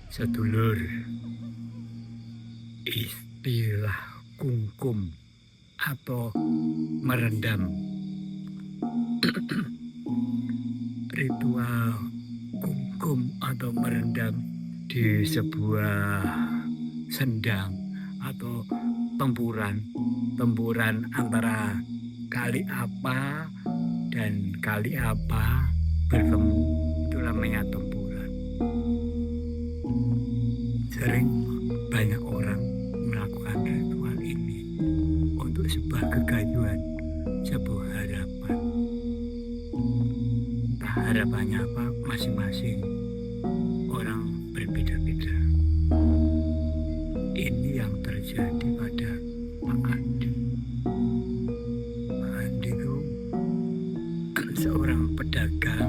Sedulur, istilah kungkum atau merendam, ritual kungkum atau merendam di sebuah sendang atau tempuran antara kali apa dan kali apa bertemu, itu namanya tempuran. Sering banyak orang melakukan ritual ini untuk sebuah kegayuhan, sebuah harapan. Entah harapannya apa, masing-masing orang berbeda-beda. Ini yang terjadi pada Pak Andi. Pak Andi itu seorang pedagang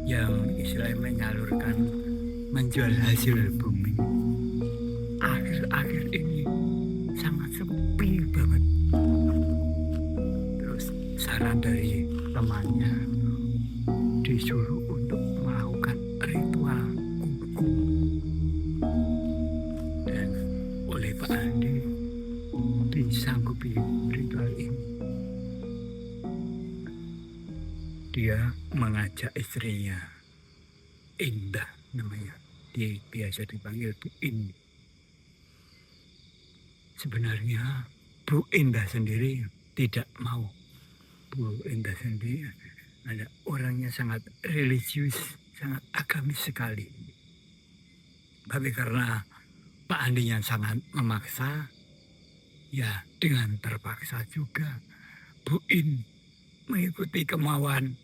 yang istilahnya menyalurkan, menjual hasil bumi. Akhir-akhir ini sangat sepi banget. Terus saran dari temannya disuruh untuk melakukan ritual kungkum. Dan oleh Pak Andi disanggupi ritual ini. Dia mengajak istrinya, Indah namanya, dia biasa dipanggil Bu Indah. Sebenarnya Bu Indah sendiri tidak mau. Bu Indah sendiri ada orangnya sangat religius, sangat agamis sekali. Tapi karena Pak Andi yang sangat memaksa, ya dengan terpaksa juga Bu In mengikuti kemauan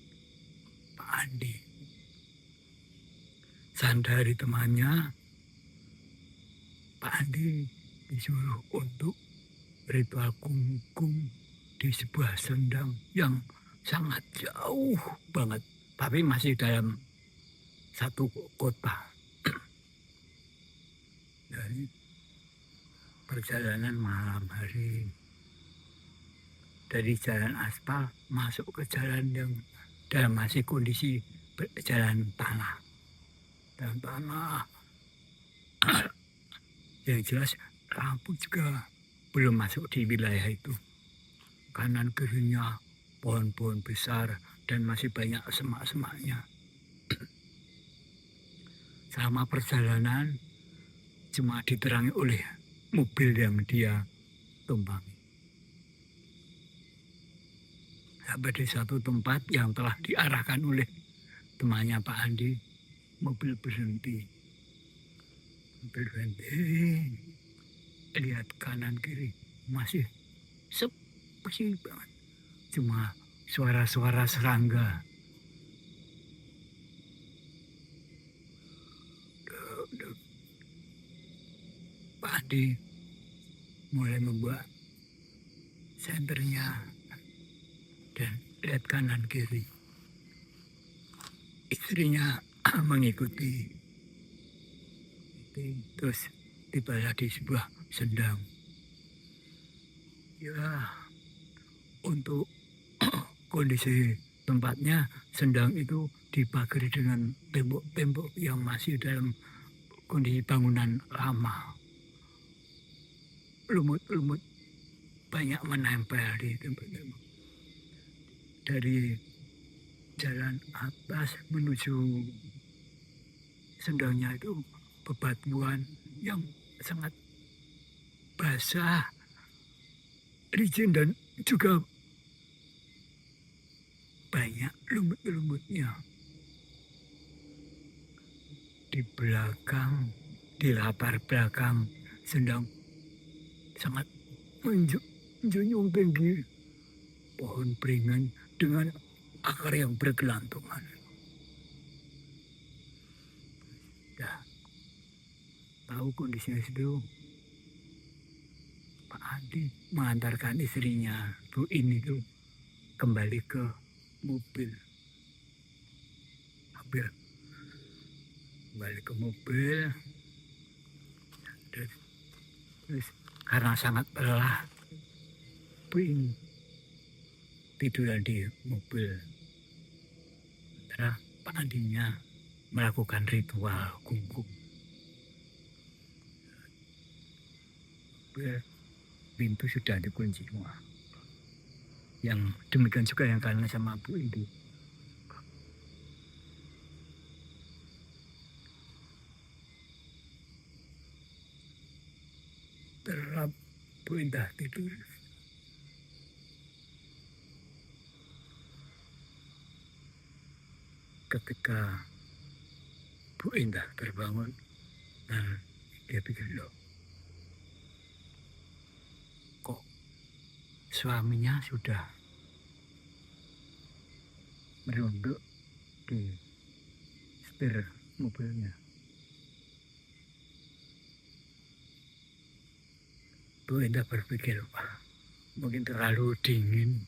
Pak Andi. Sandari temannya, Pak Andi disuruh untuk ritual kungkum di sebuah sendang yang sangat jauh banget, tapi masih dalam satu kota. Dari perjalanan malam hari, dari jalan aspal masuk ke jalan yang dalam masih kondisi jalan tanah. Dan tanah yang jelas lampu juga belum masuk di wilayah itu. Kanan kirinya pohon-pohon besar dan masih banyak semak-semaknya. Selama perjalanan cuma diterangi oleh mobil yang dia tumpangi. Sampai di satu tempat yang telah diarahkan oleh temannya Pak Andi, mobil berhenti. Lihat kanan kiri masih sepi banget, cuma suara-suara serangga. Pak Andi mulai membuat senternya dan lihat kanan kiri. Istrinya mengikuti. Terus tibalah di sebuah sendang. Ya, untuk kondisi tempatnya, sendang itu dipagari dengan tembok-tembok yang masih dalam kondisi bangunan lama. Lumut-lumut banyak menempel di tembok-tembok. Dari jalan atas menuju sendangnya itu bebatuan yang sangat basah, licin dan juga banyak lumut-lumutnya. Di belakang, di latar belakang sendang sangat menjunjung tinggi pohon beringin dengan akar yang bergelantungan. Ya, tahu kondisinya itu, Pak Andi mengantarkan istrinya Bu In itu kembali ke mobil. Kembali ke mobil. Terus karena sangat lelah, Bu In tiduran di mobil. sementara Pak Andinya melakukan ritual kungkum. Pintu sudah dikunci semua. Yang demikian juga yang karena sama Bu itu. Terlap Bu Indah tidur. Ketika Bu Indah terbangun, dan dia pikir, loh, kok suaminya sudah merunduk di setir mobilnya. Bu Indah berpikir, wah, mungkin terlalu dingin.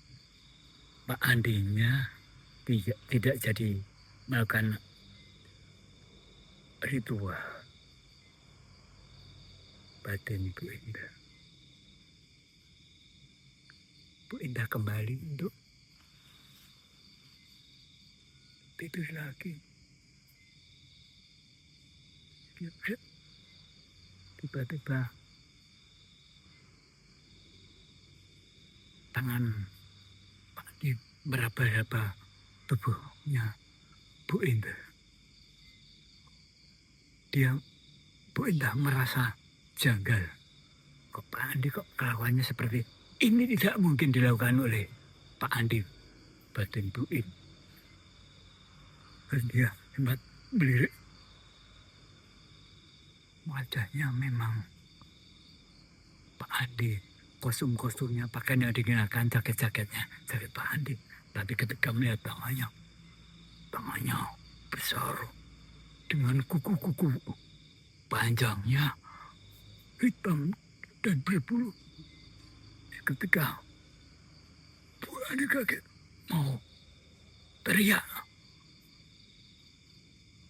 Pak Andinya tidak jadi melakukan ritual batin Bu Indah. Bu Indah kembali untuk tidur lagi. Tiba-tiba tangan Pak Andi meraba-raba tubuhnya Bu Indah. Bu Indah merasa janggal. Kok Pak Andi kok kelakuannya seperti ini, tidak mungkin dilakukan oleh Pak Andi batin Bu In. Dan dia sempat melirik. Wajahnya memang Pak Andi, kostum-kostumnya, pakaian yang dikenakan, jaket-jaketnya dari Pak Andi. Tapi ketika melihat tangannya besar dengan kuku-kuku panjangnya hitam dan berbulu. Ketika Bu Andi kaget, mau teriak,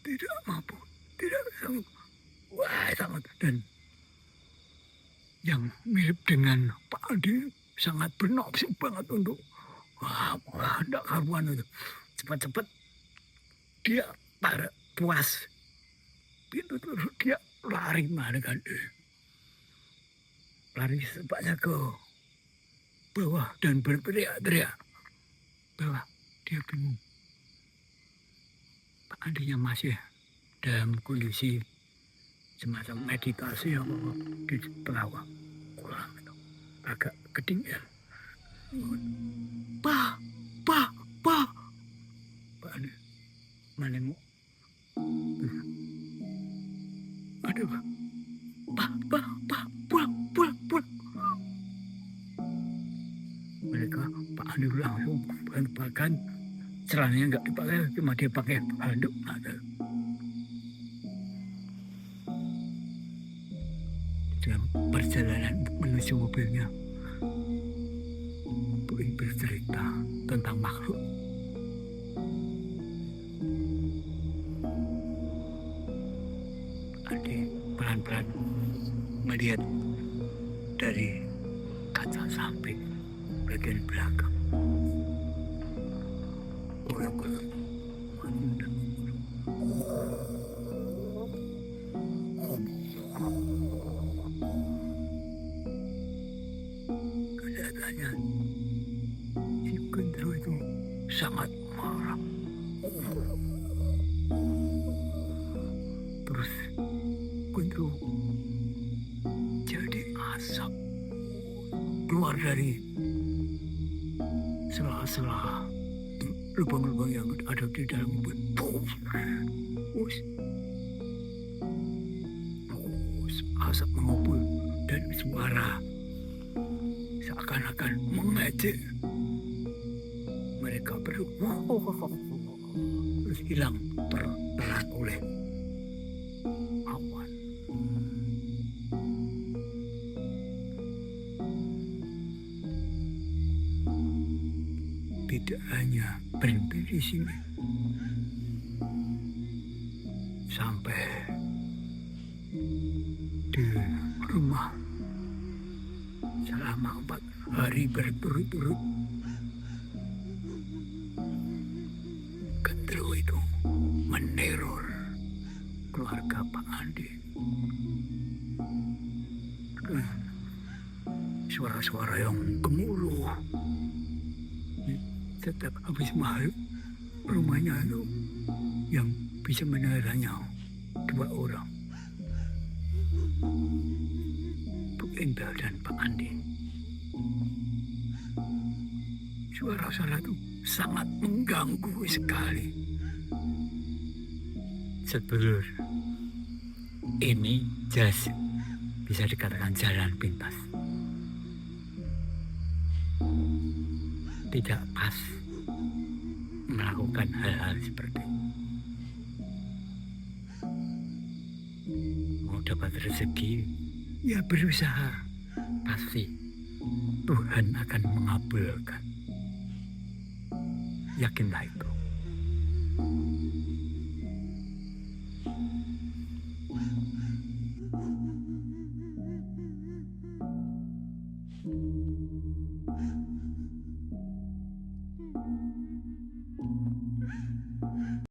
tidak mampu, tidak sanggup. Wah, sangat. Dan yang mirip dengan Pak Andi sangat bernafsu banget untuk enggak karuan itu. Cepat-cepat dia puas. Pintu terus dia lari kan. Lari secepatnya ke bawah dan berteriak-teriak. Bahwa dia bingung. Pak Andinya masih dalam kondisi semacam meditasi yang di pelawak. Kurang itu. Agak ketinggian. Pak. Pak Andi menengok. Ada Pak. Pak, pulang. Mereka, Pak Andi langsung bahkan celananya nggak dipakai, cuma dia pakai handuk. Dalam perjalanan menuju mobilnya, Bu In bercerita tentang makhluk. Andi pelan-pelan melihat dari kaca samping bagian belakang. Kelihatannya si Gendro itu sangat marah. Terus Gendro jadi asap keluar dari sela-sela lubang-lubang yang ada di dalam mobil. Asap mengepul dan suara seakan-akan mengejek. Mereka berdua terus hilang tertelan oleh awan. Tidak hanya berhenti di sini, sampai di rumah selama 4 hari berturut-turut. Gendro itu keluarga Pak Andi. Suara-suara yang gemuruh. Setiap habis maghrib, rumahnya itu yang bisa mendengarnya 2 orang. Bu Indah dan Pak Andi. Suara-suara itu sangat mengganggu sekali. Sedulur, ini jelas bisa dikatakan jalan pintas. Tidak pas melakukan hal-hal seperti ini. Mau dapat rezeki, ya berusaha. Pasti Tuhan akan mengabulkan. Yakinlah itu.